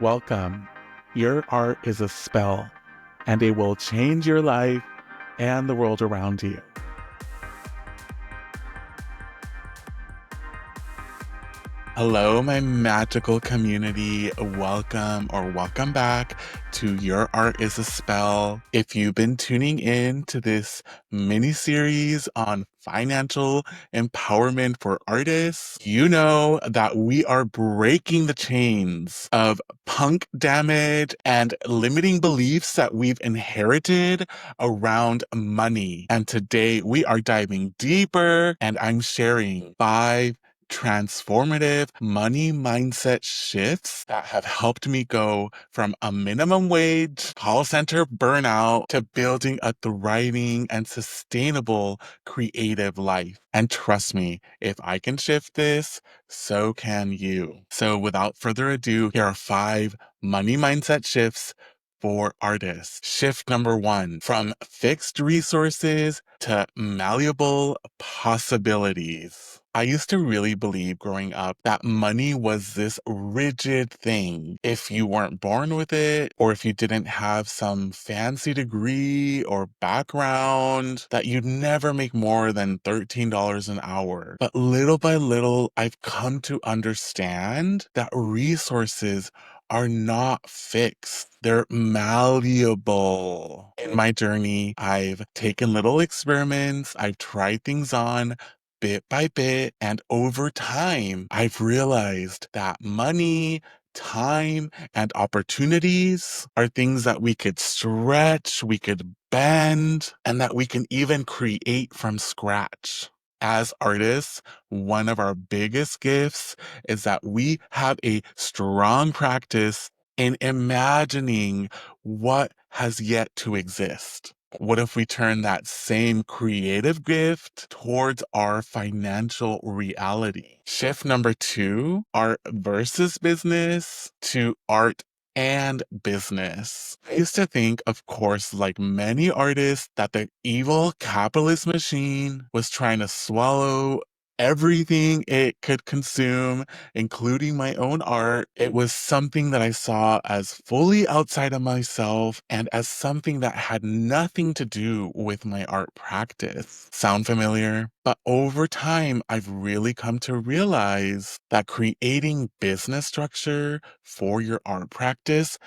Welcome. Your art is a spell, and it will change your life and the world around you. Hello, my magical community. Welcome back to Your Art is a Spell. If you've been tuning in to this mini series on financial empowerment for artists, you know that we are breaking the chains of punk damage and limiting beliefs that we've inherited around money. And today we are diving deeper, and I'm sharing 5 transformative money mindset shifts that have helped me go from a minimum wage call center burnout to building a thriving and sustainable creative life. And trust me, if I can shift this, so can you. So without further ado, here are 5 money mindset shifts for artists. Shift number 1, from fixed resources to malleable possibilities. I used to really believe growing up that money was this rigid thing. If you weren't born with it, or if you didn't have some fancy degree or background, that you'd never make more than $13 an hour. But little by little, I've come to understand that resources are not fixed. They're malleable. In my journey, I've taken little experiments, I've tried things on bit by bit, and over time, I've realized that money, time, and opportunities are things that we could stretch, we could bend, and that we can even create from scratch. As artists, one of our biggest gifts is that we have a strong practice in imagining what has yet to exist. What if we turn that same creative gift towards our financial reality? Shift number 2, art versus business to art and business. I used to think, of course, like many artists, that the evil capitalist machine was trying to swallow everything it could consume, including my own art. It was something that I saw as fully outside of myself and as something that had nothing to do with my art practice. Sound familiar? But over time, I've really come to realize that creating business structure for your art practice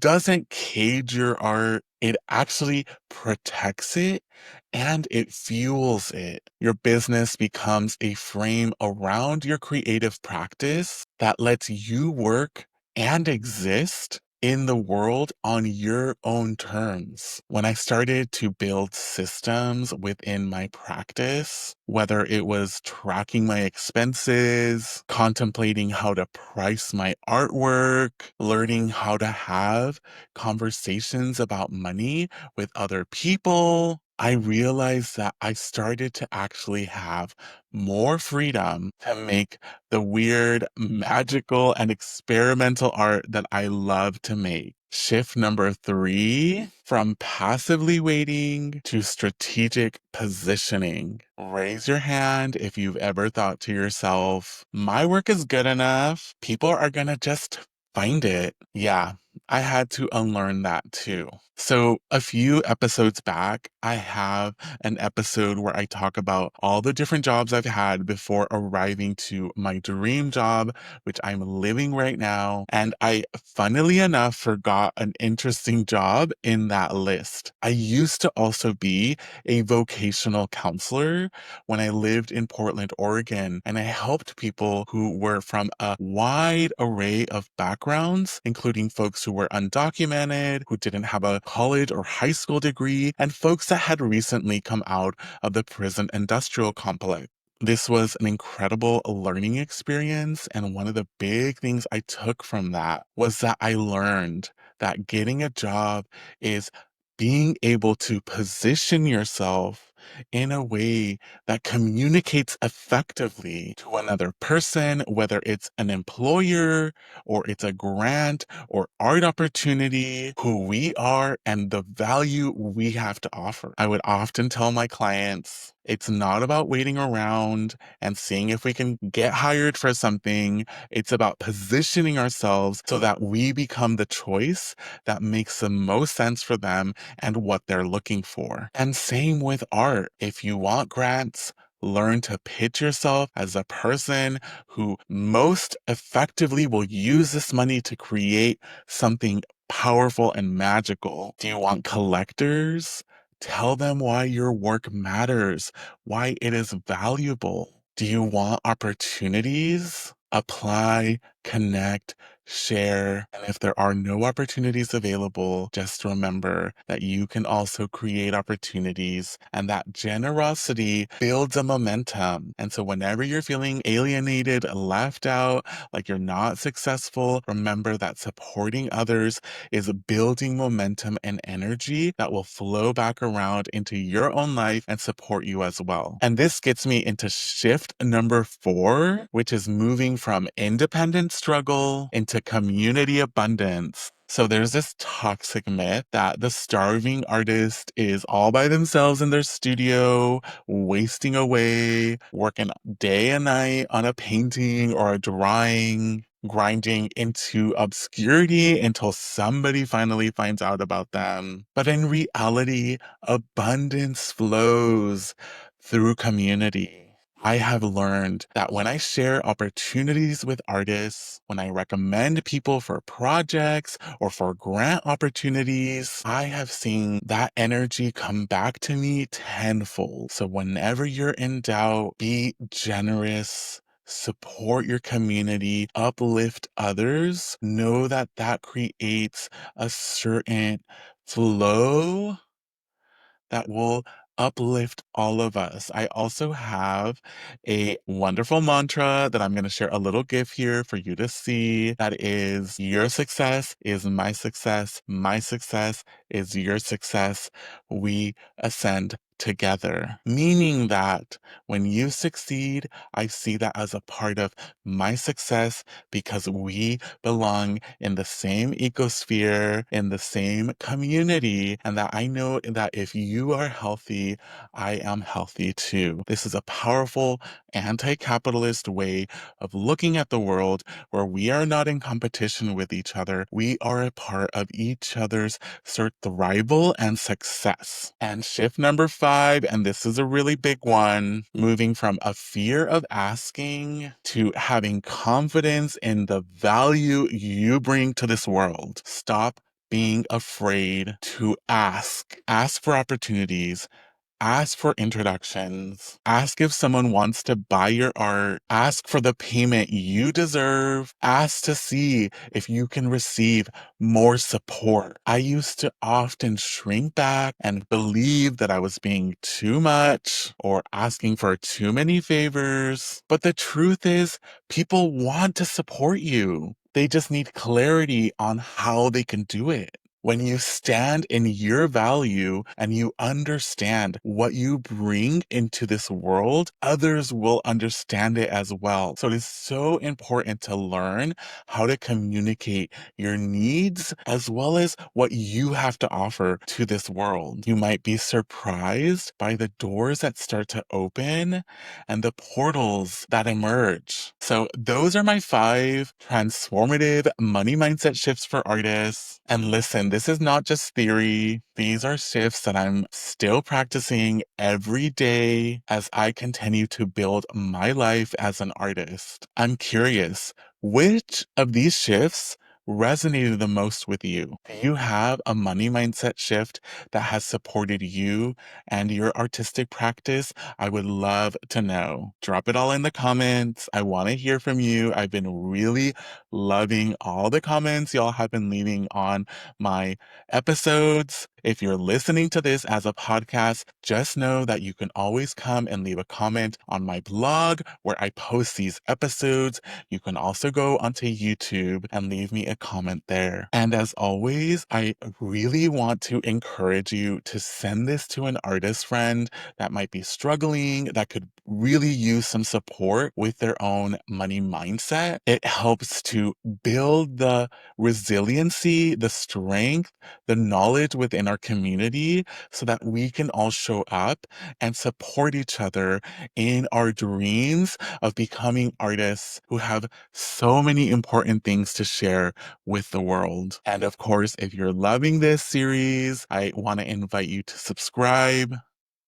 doesn't cage your art. It actually protects it and it fuels it. Your business becomes a frame around your creative practice that lets you work and exist in the world on your own terms. When I started to build systems within my practice, whether it was tracking my expenses, contemplating how to price my artwork, learning how to have conversations about money with other people, I realized that I started to actually have more freedom to make the weird, magical, and experimental art that I love to make. Shift number 3, from passively waiting to strategic positioning. Raise your hand if you've ever thought to yourself, my work is good enough. People are gonna just find it. Yeah, I had to unlearn that too. So, a few episodes back, I have an episode where I talk about all the different jobs I've had before arriving to my dream job, which I'm living right now. And I, funnily enough, forgot an interesting job in that list. I used to also be a vocational counselor when I lived in Portland, Oregon, and I helped people who were from a wide array of backgrounds, including folks who were undocumented, who didn't have a college or high school degree, and folks that had recently come out of the prison industrial complex. This was an incredible learning experience, and one of the big things I took from that was that I learned that getting a job is being able to position yourself in a way that communicates effectively to another person, whether it's an employer or it's a grant or art opportunity, who we are and the value we have to offer. I would often tell my clients, It's not about waiting around and seeing if we can get hired for something. It's about positioning ourselves so that we become the choice that makes the most sense for them and what they're looking for. And same with art. If you want grants, learn to pitch yourself as a person who most effectively will use this money to create something powerful and magical. Do you want collectors? Tell them why your work matters, why it is valuable. Do you want opportunities? Apply, connect, share. And if there are no opportunities available, just remember that you can also create opportunities, and that generosity builds a momentum. And so whenever you're feeling alienated, left out, like you're not successful, remember that supporting others is building momentum and energy that will flow back around into your own life and support you as well. And this gets me into shift number 4, which is moving from independent struggle into community abundance. So there's this toxic myth that the starving artist is all by themselves in their studio, wasting away, working day and night on a painting or a drawing, grinding into obscurity until somebody finally finds out about them. But in reality, abundance flows through community. I have learned that when I share opportunities with artists, when I recommend people for projects or for grant opportunities, I have seen that energy come back to me tenfold. So whenever you're in doubt, be generous, support your community, uplift others. Know that that creates a certain flow that will uplift all of us. I also have a wonderful mantra that I'm going to share a little GIF here for you to see. That is, your success is my success. My success is your success. We ascend together. Meaning that when you succeed, I see that as a part of my success because we belong in the same ecosphere, in the same community, and that I know that if you are healthy, I am healthy too. This is a powerful anti-capitalist way of looking at the world where we are not in competition with each other. We are a part of each other's survival and success. And shift number 5, and this is a really big one, moving from a fear of asking to having confidence in the value you bring to this world. Stop being afraid to ask. Ask for opportunities. Ask for introductions. Ask if someone wants to buy your art. Ask for the payment you deserve. Ask to see if you can receive more support. I used to often shrink back and believe that I was being too much or asking for too many favors. But the truth is, people want to support you. They just need clarity on how they can do it. When you stand in your value and you understand what you bring into this world, others will understand it as well. So it is so important to learn how to communicate your needs as well as what you have to offer to this world. You might be surprised by the doors that start to open and the portals that emerge. So those are my 5 transformative money mindset shifts for artists. And listen, this is not just theory. These are shifts that I'm still practicing every day as I continue to build my life as an artist. I'm curious, which of these shifts resonated the most with you? Do you have a money mindset shift that has supported you and your artistic practice? I would love to know. Drop it all in the comments. I want to hear from you. I've been really loving all the comments y'all have been leaving on my episodes. If you're listening to this as a podcast, just know that you can always come and leave a comment on my blog where I post these episodes. You can also go onto YouTube and leave me a comment there. And as always, I really want to encourage you to send this to an artist friend that might be struggling, that could really use some support with their own money mindset. It helps to to build the resiliency, the strength, the knowledge within our community so that we can all show up and support each other in our dreams of becoming artists who have so many important things to share with the world. And of course, if you're loving this series, I want to invite you to subscribe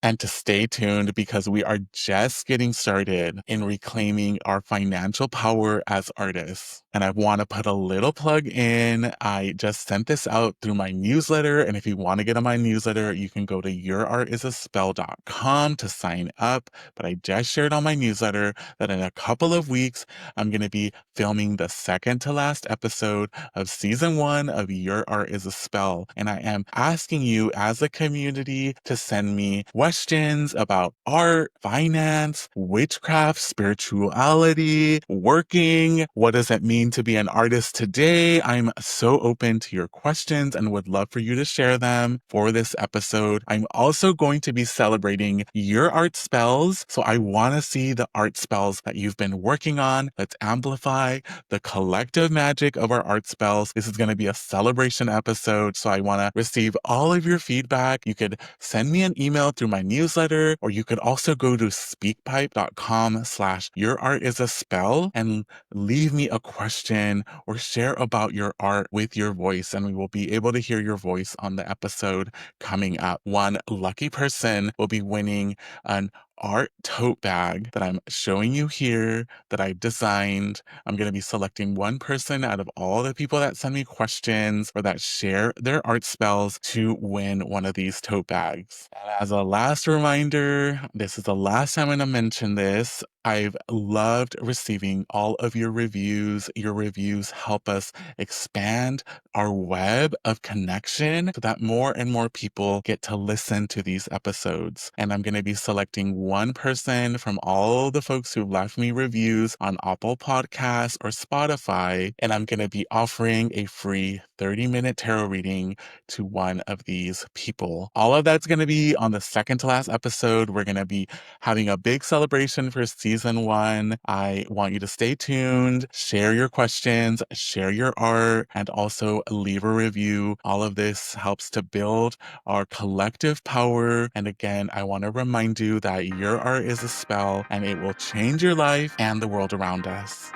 and to stay tuned because we are just getting started in reclaiming our financial power as artists. And I want to put a little plug in. I just sent this out through my newsletter. And if you want to get on my newsletter, you can go to yourartisaspell.com to sign up. But I just shared on my newsletter that in a couple of weeks, I'm going to be filming the second to last episode of season 1 of Your Art is a Spell. And I am asking you as a community to send me questions about art, finance, witchcraft, spirituality, working. What does it mean to be an artist today? I'm so open to your questions and would love for you to share them for this episode. I'm also going to be celebrating your art spells. So I want to see the art spells that you've been working on. Let's amplify the collective magic of our art spells. This is going to be a celebration episode. So I want to receive all of your feedback. You could send me an email through my newsletter, or you could also go to speakpipe.com/yourartisaspell and leave me a question or share about your art with your voice, and we will be able to hear your voice on the episode coming up. One lucky person will be winning an art tote bag that I'm showing you here that I designed. I'm going to be selecting one person out of all the people that send me questions or that share their art spells to win one of these tote bags. And as a last reminder, this is the last time I'm going to mention this. I've loved receiving all of your reviews. Your reviews help us expand our web of connection so that more and more people get to listen to these episodes. And I'm going to be selecting one person from all the folks who left me reviews on Apple Podcasts or Spotify. And I'm going to be offering a free 30-minute tarot reading to one of these people. All of that's going to be on the second to last episode. We're going to be having a big celebration for season 1. I want you to stay tuned, share your questions, share your art, and also leave a review. All of this helps to build our collective power. And again, I want to remind you that your art is a spell and it will change your life and the world around us.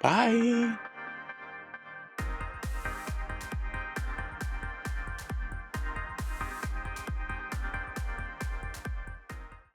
Bye.